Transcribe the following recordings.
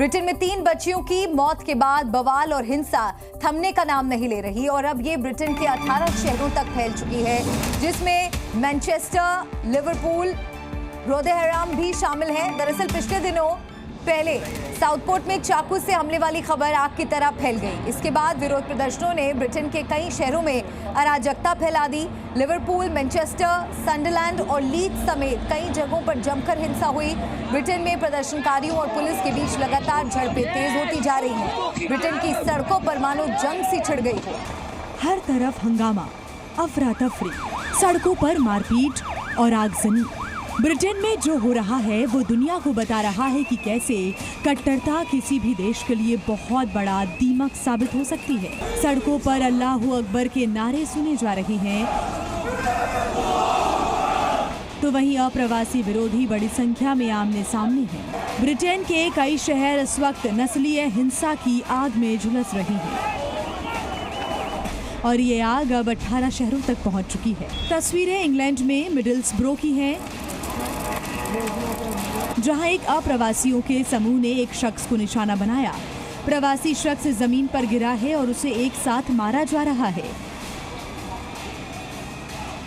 Britain में 3 बच्चियों की मौत के बाद बवाल और हिंसा थमने का नाम नहीं ले रही और अब ये ब्रिटेन के 18 शहरों तक फैल चुकी है, जिसमें मैनचेस्टर, लिवरपूल, रोदेहराम भी शामिल हैं। दरअसल पिछले दिनों पहले साउथपोर्ट में चाकू से हमले वाली खबर आग की तरह फैल गई। इसके बाद विरोध प्रदर्शनों ने ब्रिटेन के कई शहरों में अराजकता फैला दी। लिवरपूल, मैनचेस्टर, सनडरलैंड और लीड्स समेत कई जगहों पर जमकर हिंसा हुई। ब्रिटेन में प्रदर्शनकारियों और पुलिस के बीच लगातार झड़पें तेज होती जा रही हैं। ब्रिटेन की सड़कों पर मानो जंग सी छिड़ गई हो। हर तरफ हंगामा, अफरा तफरी, सड़कों पर मारपीट और आगजनी। ब्रिटेन में जो हो रहा है वो दुनिया को बता रहा है कि कैसे कट्टरता किसी भी देश के लिए बहुत बड़ा दीमक साबित हो सकती है। सड़कों पर अल्लाहू अकबर के नारे सुने जा रहे हैं, तो वहीं अप्रवासी विरोधी बड़ी संख्या में आमने सामने हैं। ब्रिटेन के कई शहर इस वक्त नस्लीय हिंसा की आग में झुलस रहे हैं और ये आग अब 18 शहरों तक पहुंच चुकी है। तस्वीरें इंग्लैंड में मिडलस्ब्रो की हैं, जहां एक अप्रवासियों के समूह ने एक शख्स को निशाना बनाया। प्रवासी शख्स जमीन पर गिरा है और उसे एक साथ मारा जा रहा है।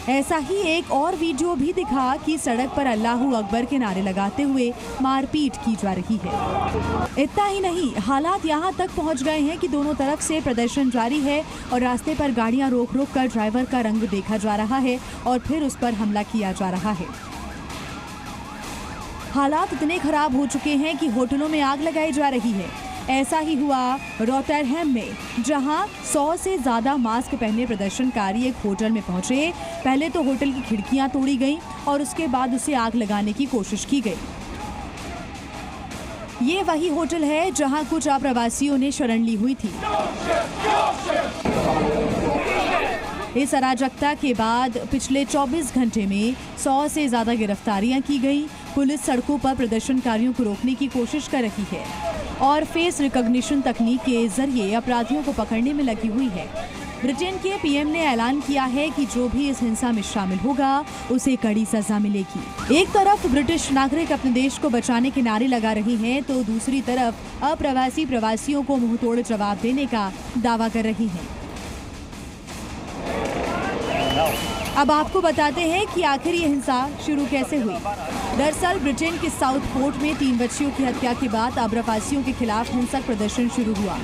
ऐसा ही एक और वीडियो भी दिखा कि सड़क पर अल्लाहू अकबर के नारे लगाते हुए मारपीट की जा रही है। इतना ही नहीं, हालात यहां तक पहुंच गए हैं कि दोनों तरफ से प्रदर्शन जारी है और रास्ते पर गाड़ियां रोक रोक कर ड्राइवर का रंग देखा जा रहा है और फिर उस पर हमला किया जा रहा है। हालात इतने खराब हो चुके हैं कि होटलों में आग लगाई जा रही है। ऐसा ही हुआ रोटेरहैम में, जहां 100 से ज्यादा मास्क पहने प्रदर्शनकारी एक होटल में पहुंचे। पहले तो होटल की खिड़कियां तोड़ी गईं और उसके बाद उसे आग लगाने की कोशिश की गई। ये वही होटल है जहां कुछ अप्रवासियों ने शरण ली हुई थी। इस अराजकता के बाद पिछले 24 घंटे में 100 से ज्यादा गिरफ्तारियां की गई। पुलिस सड़कों पर प्रदर्शनकारियों को रोकने की कोशिश कर रही है और फेस रिकॉग्निशन तकनीक के जरिए अपराधियों को पकड़ने में लगी हुई है। ब्रिटेन के पीएम ने ऐलान किया है कि जो भी इस हिंसा में शामिल होगा उसे कड़ी सजा मिलेगी। एक तरफ ब्रिटिश नागरिक अपने देश को बचाने के नारे लगा रहे हैं, तो दूसरी तरफ अप्रवासी प्रवासियों को मुंहतोड़ जवाब देने का दावा कर रही हैं। अब आपको बताते हैं कि आखिर ये हिंसा शुरू कैसे हुई। दरअसल ब्रिटेन के साउथपोर्ट में 3 बच्चियों की हत्या के बाद अप्रवासियों के खिलाफ हिंसक प्रदर्शन शुरू हुआ।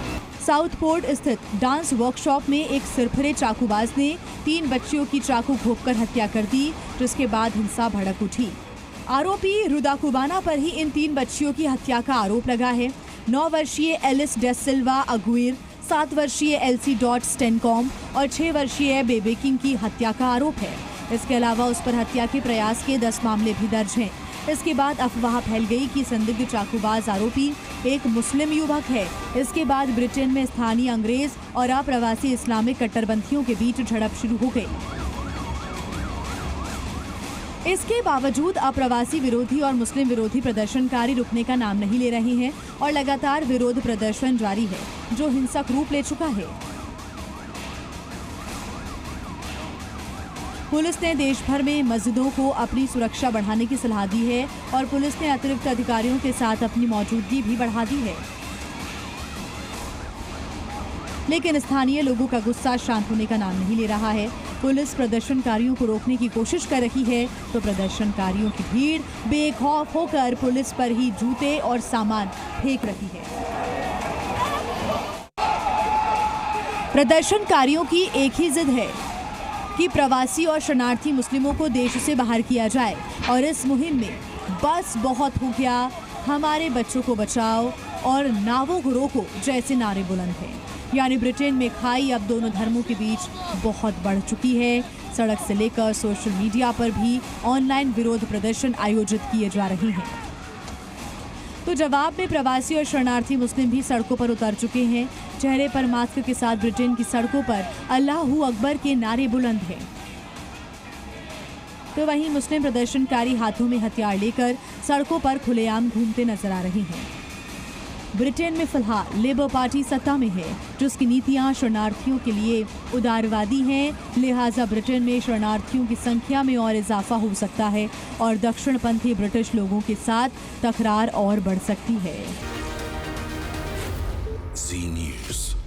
साउथपोर्ट स्थित डांस वर्कशॉप में एक सिरफिरे चाकूबाज ने 3 बच्चियों की चाकू घोंपकर हत्या कर दी, जिसके बाद हिंसा भड़क उठी। आरोपी रुदाकुबाना पर ही इन 3 बच्चियों की हत्या का आरोप लगा है। 9 वर्षीय एलिस डे सिल्वा अगुइर, 7 वर्षीय एल्सी डॉट स्टेनकॉम और 6 वर्षीय बेबी किंग की हत्या का आरोप है। इसके अलावा उस पर हत्या के प्रयास के 10 मामले भी दर्ज हैं। इसके बाद अफवाह फैल गई कि संदिग्ध चाकूबाज आरोपी एक मुस्लिम युवक है। इसके बाद ब्रिटेन में स्थानीय अंग्रेज और अप्रवासी इस्लामिक कट्टरपंथियों के बीच झड़प शुरू हो गई। इसके बावजूद अप्रवासी विरोधी और मुस्लिम विरोधी प्रदर्शनकारी रुकने का नाम नहीं ले रहे हैं और लगातार विरोध प्रदर्शन जारी है, जो हिंसक रूप ले चुका है। पुलिस ने देश भर में मस्जिदों को अपनी सुरक्षा बढ़ाने की सलाह दी है और पुलिस ने अतिरिक्त अधिकारियों के साथ अपनी मौजूदगी भी बढ़ा दी है। लेकिन स्थानीय लोगों का गुस्सा शांत होने का नाम नहीं ले रहा है। पुलिस प्रदर्शनकारियों को रोकने की कोशिश कर रही है, तो प्रदर्शनकारियों की भीड़ बेखौफ होकर पुलिस पर ही जूते और सामान फेंक रही है। प्रदर्शनकारियों की एक ही जिद है कि प्रवासी और शरणार्थी मुस्लिमों को देश से बाहर किया जाए और इस मुहिम में बस बहुत हो गया, हमारे बच्चों को बचाओ और नावों को रोको जैसे नारे बुलंद हैं। यानी ब्रिटेन में खाई अब दोनों धर्मों के बीच बहुत बढ़ चुकी है। सड़क से लेकर सोशल मीडिया पर भी ऑनलाइन विरोध प्रदर्शन आयोजित किए जा रहे हैं। तो जवाब में प्रवासी और शरणार्थी मुस्लिम भी सड़कों पर उतर चुके हैं। चेहरे पर मास्क के साथ ब्रिटेन की सड़कों पर अल्लाहू अकबर के नारे बुलंद हैं। तो वहीं मुस्लिम प्रदर्शनकारी हाथों में हथियार लेकर सड़कों पर खुलेआम घूमते नजर आ रहे हैं। ब्रिटेन में फिलहाल लेबर पार्टी सत्ता में है, जिसकी नीतियां शरणार्थियों के लिए उदारवादी हैं। लिहाजा ब्रिटेन में शरणार्थियों की संख्या में और इजाफा हो सकता है और दक्षिणपंथी ब्रिटिश लोगों के साथ तकरार और बढ़ सकती है। Zee News.